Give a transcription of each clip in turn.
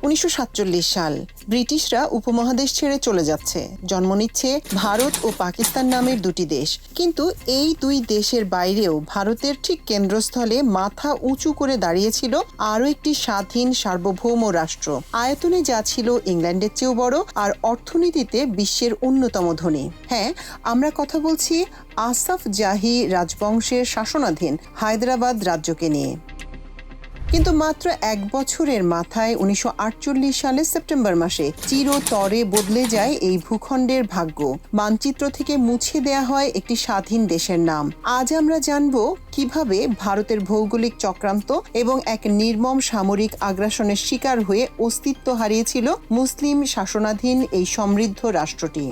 1947 সাল। ব্রিটিশরা উপমহাদেশ ছেড়ে চলে যাচ্ছে। জন্ম নিচ্ছে ভারত ও পাকিস্তান নামের দুটি দেশ। কিন্তু এই দুই দেশের বাইরেও ভারতের ঠিক কেন্দ্রস্থলে মাথা উঁচু করে দাঁড়িয়েছিল আরও একটি স্বাধীন সার্বভৌম রাষ্ট্র। আয়তনে যা ছিল ইংল্যান্ডের চেয়েও বড়, আর অর্থনীতিতে বিশ্বের অন্যতম ধনী। হ্যাঁ, আমরা কথা বলছি আসফ জাহি রাজবংশের শাসনাধীন হায়দ্রাবাদ রাজ্যকে নিয়ে। কিন্তু মাত্র এক বছরের মাথায় 1948 সালের সেপ্টেম্বর মাসে চিরতরে বদলে যায় এই ভূখণ্ডের ভাগ্য। মানচিত্র থেকে মুছে দেয়া হয় একটি স্বাধীন দেশের নাম। আজ আমরা জানব কিভাবে ভারতের ভৌগোলিক চক্রান্ত এবং এক নির্মম সামরিক আগ্রাসনের শিকার হয়ে অস্তিত্ব হারিয়েছিল মুসলিম শাসনাধীন এই সমৃদ্ধ রাষ্ট্রটি।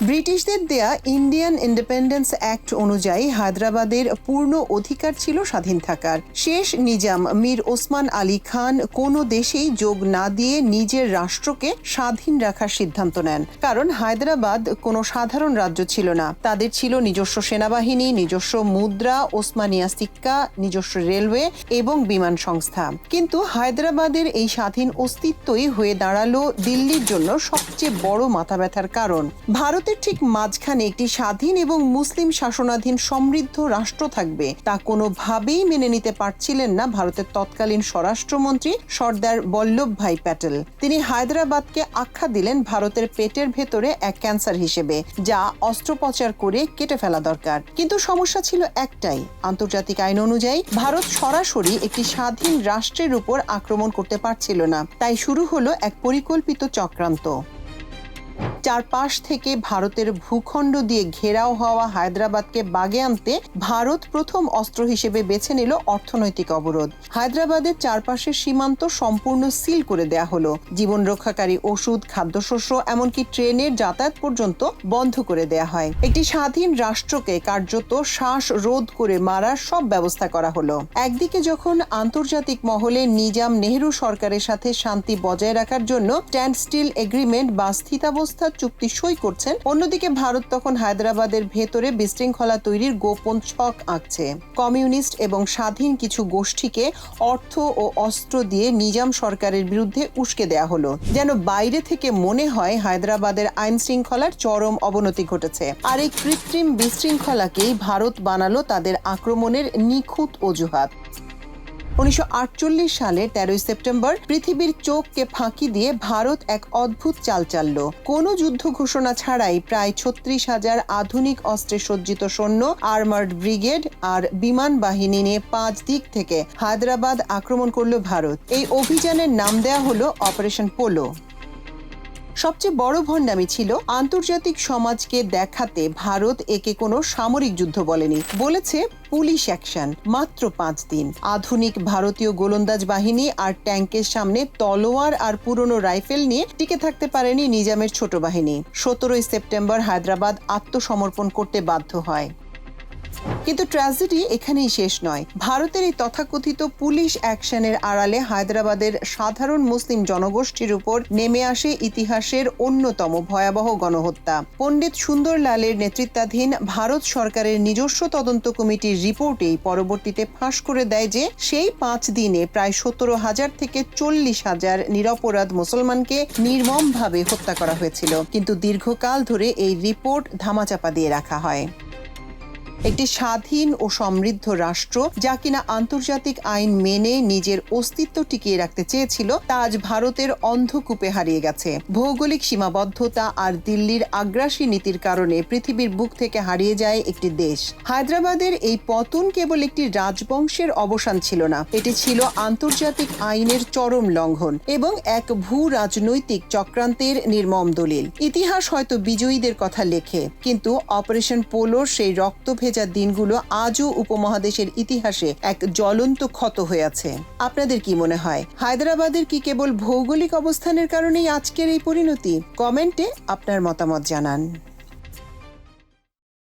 ব্রিটিশদের দেয়া ইন্ডিয়ান ইন্ডিপেন্ডেন্স অ্যাক্ট অনুযায়ী হায়দ্রাবাদের পূর্ণ অধিকার ছিল স্বাধীন থাকার। শেষ নিজাম মীর ওসমান আলী খান কোনো দেশেই যোগ না দিয়ে নিজের রাষ্ট্রকে স্বাধীন রাখার সিদ্ধান্ত নেন। কারণ হায়দ্রাবাদ কোনো সাধারণ রাজ্য ছিল না। তাদের ছিল নিজস্ব সেনাবাহিনী, নিজস্ব মুদ্রা, ওসমানিয়া সিক্কা, নিজস্ব রেলওয়ে এবং বিমান সংস্থা। কিন্তু হায়দ্রাবাদের এই স্বাধীন অস্তিত্বই হয়ে দাঁড়ালো দিল্লির জন্য সবচেয়ে বড় মাথা ব্যথার কারণ। ভারতের ঠিক মাঝখানে একটি স্বাধীন এবং মুসলিম শাসনাধীন সমৃদ্ধ রাষ্ট্র থাকবে তা কোনোভাবেই মেনে নিতে পারছিলেন না ভারতের তৎকালীন স্বরাষ্ট্রমন্ত্রী সর্দার বল্লভভাই প্যাটেল। তিনি হায়দ্রাবাদকে আখ্যা দিলেন ভারতের পেটের ভেতরে এক ক্যান্সার হিসেবে, যা অস্ত্রোপচার করে কেটে ফেলা দরকার। কিন্তু সমস্যা ছিল একটাই, আন্তর্জাতিক আইন অনুযায়ী ভারত সরাসরি একটি স্বাধীন রাষ্ট্রের উপর আক্রমণ করতে পারছিল না। তাই শুরু হলো এক পরিকল্পিত চক্রান্ত। চারপাশ থেকে ভারতের ভূখণ্ড দিয়ে ঘেরাও হওয়া হায়দ্রাবাদকে বাগে আনতে ভারত প্রথম অস্ত্র হিসেবে বেছে নিল অর্থনৈতিক অবরোধ। হায়দ্রাবাদের চারপাশের সীমান্ত সম্পূর্ণ সিল করে দেয়া হলো। জীবন রক্ষাকারী ওষুধ, খাদ্যশস্য, এমনকি ট্রেনের যাতায়াত পর্যন্ত বন্ধ করে দেয়া হয়। একটি স্বাধীন রাষ্ট্রকে কার্যত শ্বাস রোধ করে মারার সব ব্যবস্থা করা হলো। একদিকে যখন আন্তর্জাতিক মহলে নিজাম নেহেরু সরকারের সাথে শান্তি বজায় রাখার জন্য স্ট্যান্ড স্টিল এগ্রিমেন্ট বা স্থিতাবস্থা চুক্তি সই করছেন, অন্যদিকে ভারত তখন হায়দ্রাবাদের ভেতরে বিশৃঙ্খলা তৈরির গোপন ছক আঁকছে। কমিউনিস্ট এবং স্বাধীন কিছু গোষ্ঠীকে অর্থ ও অস্ত্র দিয়ে নিজাম সরকারের বিরুদ্ধে উস্কে দেয়া হলো, যেন বাইরে থেকে মনে হয় হায়দ্রাবাদের আইন শৃঙ্খলার চরম অবনতি ঘটেছে। আর এই কৃত্রিম বিশৃঙ্খলাকেই ভারত বানালো তাদের আক্রমণের নিখুঁত অজুহাত। 1948 সালের 13 সেপ্টেম্বর পৃথিবীর চোখকে ফাঁকি দিয়ে ভারত এক অদ্ভুত চাল চালল। কোনো যুদ্ধ ঘোষণা ছাড়াই প্রায় 36,000 আধুনিক অস্ত্রে সজ্জিত সৈন্য, আর্মার্ড ব্রিগেড আর বিমান বাহিনী নিয়ে 5 দিক থেকে হায়দ্রাবাদ আক্রমণ করল ভারত। এই অভিযানের নাম দেয়া হলো অপারেশন পোলো। সবচেয়ে বড় ভণ্ডামি ছিল আন্তর্জাতিক সমাজকে দেখাতে ভারত একে কোনো সামরিক যুদ্ধ বলেনি, বলেছে পুলিশ অ্যাকশন। মাত্র 5 দিন আধুনিক ভারতীয় গোলন্দাজ বাহিনী আর ট্যাঙ্কের সামনে তলোয়ার আর পুরনো রাইফেল নিয়ে টিকে থাকতে পারেনি নিজামের ছোট বাহিনী। 17 সেপ্টেম্বর হায়দ্রাবাদ আত্মসমর্পণ করতে বাধ্য হয়। কিন্তু ট্র্যাজেডি এখানেই শেষ নয়। ভারতের এই তথাকথিত পুলিশ অ্যাকশনের আড়ালে হায়দ্রাবাদের সাধারণ মুসলিম জনগোষ্ঠীর উপর নেমে আসে ইতিহাসের অন্যতম ভয়াবহ গণহত্যা। পণ্ডিত সুন্দরলালের নেতৃত্বাধীন ভারত সরকারের নিজস্ব তদন্ত কমিটির রিপোর্টেই পরবর্তীতে ফাঁস করে দেয় যে সেই 5 দিনে প্রায় 17,000 থেকে 40,000 নিরপরাধ মুসলমানকে নির্মমভাবে হত্যা করা হয়েছিল। কিন্তু দীর্ঘকাল ধরে এই রিপোর্ট ধামাচাপা দিয়ে রাখা হয়। একটি স্বাধীন ও সমৃদ্ধ রাষ্ট্র যা কিনা আন্তর্জাতিক আইন মেনে নিজের অস্তিত্ব টিকিয়ে রাখতে চেয়েছিল, তা আজ ভারতের অন্ধকূপে হারিয়ে গেছে। ভৌগোলিক সীমাবদ্ধতা আর দিল্লির আগ্রাসী নীতির কারণে পৃথিবীর বুক থেকে হারিয়ে যায় একটি দেশ। হায়দ্রাবাদের এই পতন কেবল একটি রাজবংশের অবসান ছিল না, এটি ছিল আন্তর্জাতিক আইনের চরম লঙ্ঘন এবং এক ভূ রাজনৈতিক চক্রান্তের নির্মম দলিল। ইতিহাস হয়তো বিজয়ীদের কথা লেখে, কিন্তু অপারেশন পোলোর সেই রক্তভেজা দিনগুলো আজও উপমহাদেশের ইতিহাসে এক জ্বলন্ত ক্ষত হয়ে আছে। আপনাদের কি মনে হয়, হায়দ্রাবাদের কি কেবল ভৌগোলিক অবস্থানের কারণেই আজকের এই পরিণতি? কমেন্টে আপনার মতামত জানান।